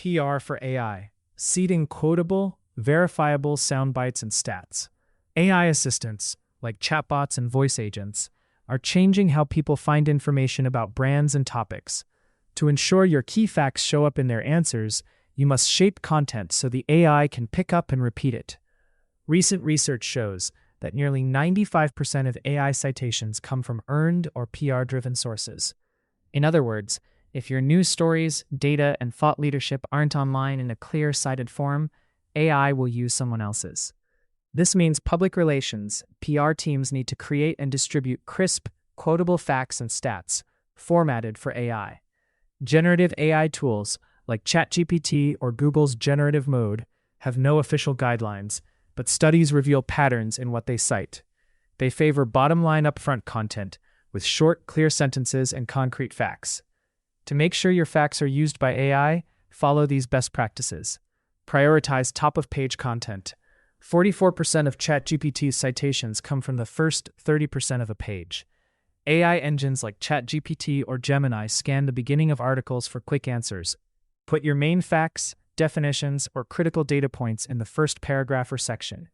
PR for AI, seeding Quotable, Verifiable Soundbites, and Stats. AI assistants, like chatbots and voice agents, are changing how people find information about brands and topics. To ensure your key facts show up in their answers, you must shape content so the AI can pick up and repeat it. Recent research shows that nearly 95% of AI citations come from earned or PR-driven sources. In other words, if your news stories, data, and thought leadership aren't online in a clear, cited form, AI will use someone else's. This means public relations, PR teams need to create and distribute crisp, quotable facts and stats, formatted for AI. Generative AI tools, like ChatGPT or Google's generative mode, have no official guidelines, but studies reveal patterns in what they cite. They favor bottom-line upfront content, with short, clear sentences and concrete facts. To make sure your facts are used by AI, follow these best practices. Prioritize top-of-page content. 44% of ChatGPT's citations come from the first 30% of a page. AI engines like ChatGPT or Gemini scan the beginning of articles for quick answers. Put your main facts, definitions, or critical data points in the first paragraph or section.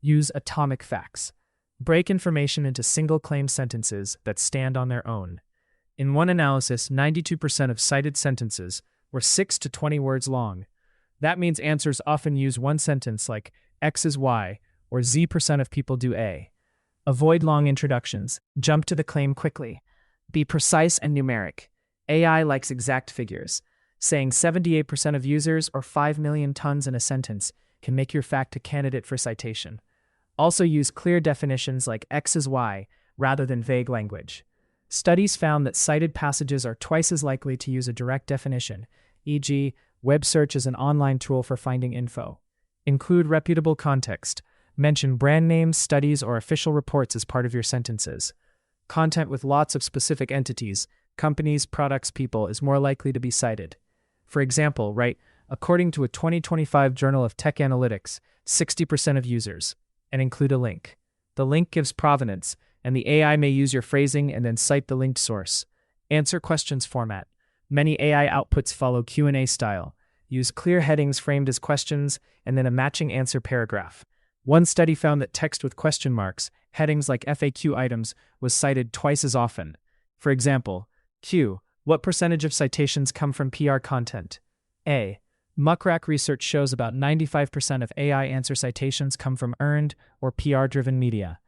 Use atomic facts. Break information into single-claim sentences that stand on their own. In one analysis, 92% of cited sentences were 6 to 20 words long. That means answers often use one sentence like X is Y, or Z% of people do A. Avoid long introductions. Jump to the claim quickly. Be precise and numeric. AI likes exact figures. Saying 78% of users or 5 million tons in a sentence can make your fact a candidate for citation. Also use clear definitions like X is Y rather than vague language. Studies found that cited passages are twice as likely to use a direct definition, e.g., web search is an online tool for finding info. Include reputable context. Mention brand names, studies, or official reports as part of your sentences. Content with lots of specific entities, companies, products, people is more likely to be cited. For example, write, according to a 2025 Journal of Tech Analytics, 60% of users, and include a link. The link gives provenance, and the AI may use your phrasing and then cite the linked source. Answer questions format. Many AI outputs follow Q&A style. Use clear headings framed as questions, and then a matching answer paragraph. One study found that text with question marks, headings like FAQ items, was cited twice as often. For example, Q. What percentage of citations come from PR content? A. Muckrack research shows about 95% of AI answer citations come from earned or PR-driven media.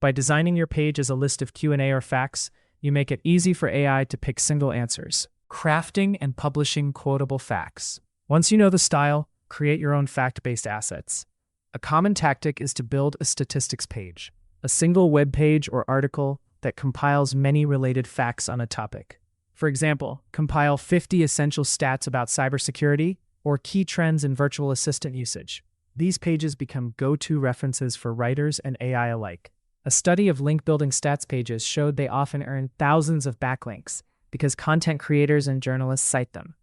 By designing your page as a list of Q&A or facts, you make it easy for AI to pick single answers. Crafting and publishing quotable facts. Once you know the style, create your own fact-based assets. A common tactic is to build a statistics page, a single web page or article that compiles many related facts on a topic. For example, compile 50 essential stats about cybersecurity or key trends in virtual assistant usage. These pages become go-to references for writers and AI alike. A study of link-building stats pages showed they often earn thousands of backlinks because content creators and journalists cite them.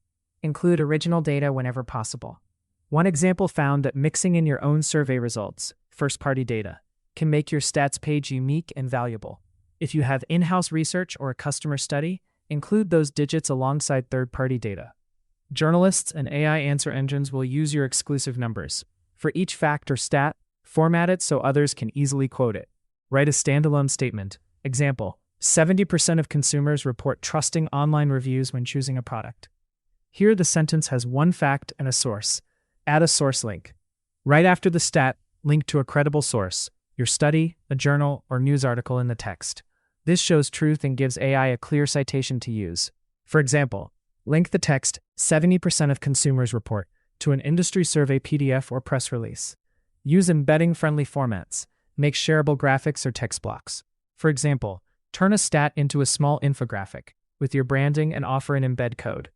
Include original data whenever possible. One example found that mixing in your own survey results, first-party data, can make your stats page unique and valuable. If you have in-house research or a customer study, include those digits alongside third-party data. Journalists and AI answer engines will use your exclusive numbers. For each fact or stat, format it so others can easily quote it. Write a standalone statement. Example, 70% of consumers report trusting online reviews when choosing a product. Here the sentence has one fact and a source. Add a source link. Right after the stat, link to a credible source, your study, a journal, or news article in the text. This shows truth and gives AI a clear citation to use. For example, link the text, 70% of consumers report, to an industry survey PDF or press release. Use embedding-friendly formats. Make shareable graphics or text blocks. For example, turn a stat into a small infographic with your branding and offer an embed code.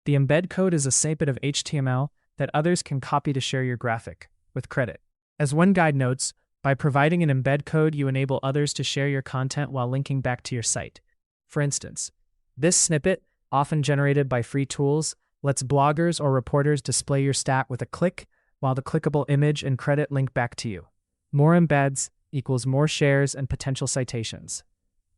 The embed code is a snippet of HTML that others can copy to share your graphic, with credit. As one guide notes, by providing an embed code, you enable others to share your content while linking back to your site. For instance, this snippet, often generated by free tools, lets bloggers or reporters display your stat with a click, while the clickable image and credit link back to you. More embeds equals more shares and potential citations.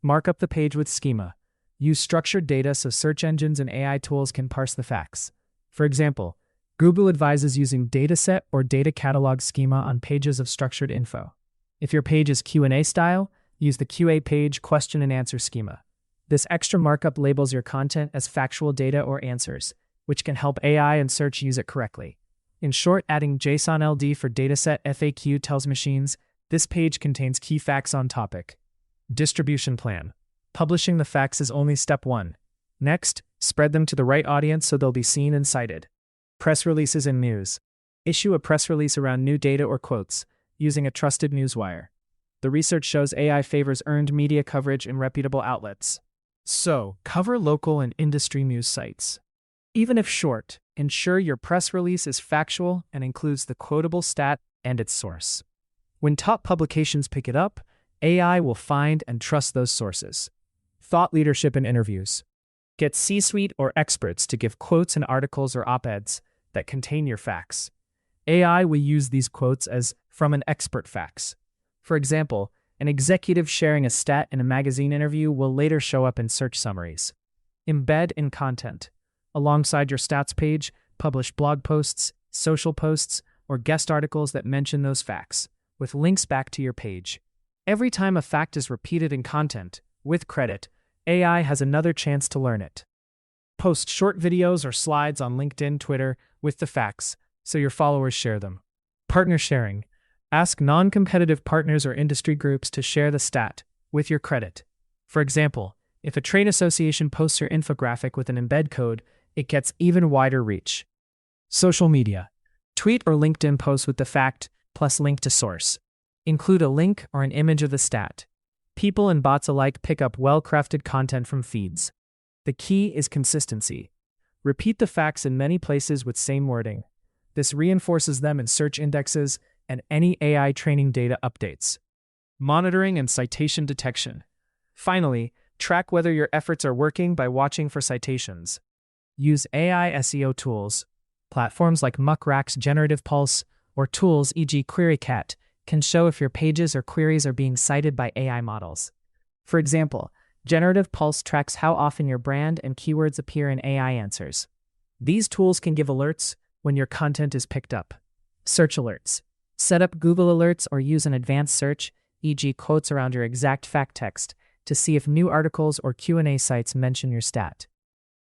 Mark up the page with schema. Use structured data so search engines and AI tools can parse the facts. For example, Google advises using dataset or data catalog schema on pages of structured info. If your page is Q&A style, use the QA page question and answer schema. This extra markup labels your content as factual data or answers, which can help AI and search use it correctly. In short, adding JSON LD for dataset FAQ tells machines this page contains key facts on topic. Distribution plan. Publishing the facts is only step 1. Next, spread them to the right audience so they'll be seen and cited. Press releases and news. Issue a press release around new data or quotes, using a trusted newswire. The research shows AI favors earned media coverage in reputable outlets. So, cover local and industry news sites. Even if short, ensure your press release is factual and includes the quotable stat and its source. When top publications pick it up, AI will find and trust those sources. Thought leadership in interviews. Get C-suite or experts to give quotes in articles or op-eds that contain your facts. AI will use these quotes as from an expert facts. For example, an executive sharing a stat in a magazine interview will later show up in search summaries. Embed in content. Alongside your stats page, publish blog posts, social posts, or guest articles that mention those facts, with links back to your page. Every time a fact is repeated in content, with credit, AI has another chance to learn it. Post short videos or slides on LinkedIn, Twitter with the facts, so your followers share them. Partner sharing. Ask non-competitive partners or industry groups to share the stat, with your credit. For example, if a trade association posts your infographic with an embed code, it gets even wider reach. Social media. Tweet or LinkedIn post with the fact, plus link to source. Include a link or an image of the stat. People and bots alike pick up well-crafted content from feeds. The key is consistency. Repeat the facts in many places with same wording. This reinforces them in search indexes and any AI training data updates. Monitoring and citation detection. Finally, track whether your efforts are working by watching for citations. Use AI SEO tools. Platforms like Muckrak's Generative Pulse or tools e.g. QueryCat can show if your pages or queries are being cited by AI models. For example, Generative Pulse tracks how often your brand and keywords appear in AI answers. These tools can give alerts when your content is picked up. Search alerts. Set up Google Alerts or use an advanced search, e.g. quotes around your exact fact text, to see if new articles or Q&A sites mention your stat.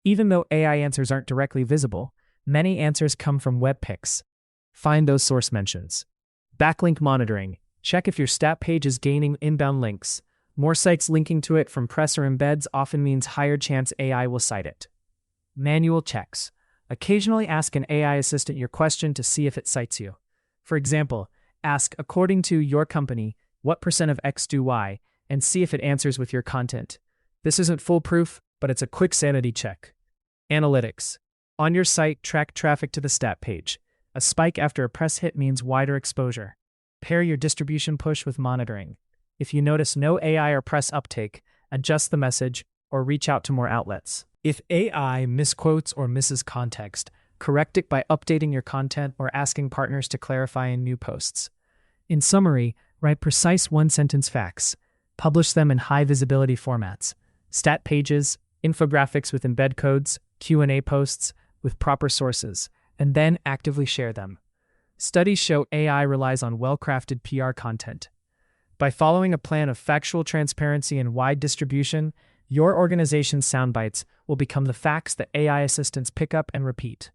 Even though AI answers aren't directly visible, many answers come from web pics. Find those source mentions. Backlink monitoring. Check if your stat page is gaining inbound links. More sites linking to it from press or embeds often means higher chance AI will cite it. Manual checks. Occasionally ask an AI assistant your question to see if it cites you. For example, ask, according to your company, what % of X do Y, and see if it answers with your content. This isn't foolproof, but it's a quick sanity check. Analytics. On your site, track traffic to the stat page. A spike after a press hit means wider exposure. Pair your distribution push with monitoring. If you notice no AI or press uptake, adjust the message or reach out to more outlets. If AI misquotes or misses context, correct it by updating your content or asking partners to clarify in new posts. In summary, write precise one-sentence facts. Publish them in high-visibility formats. Stat pages, infographics with embed codes, Q&A posts with proper sources, and then actively share them. Studies show AI relies on well-crafted PR content. By following a plan of factual transparency and wide distribution, your organization's soundbites will become the facts that AI assistants pick up and repeat.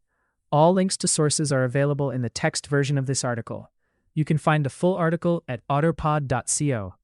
All links to sources are available in the text version of this article. You can find the full article at autopod.co.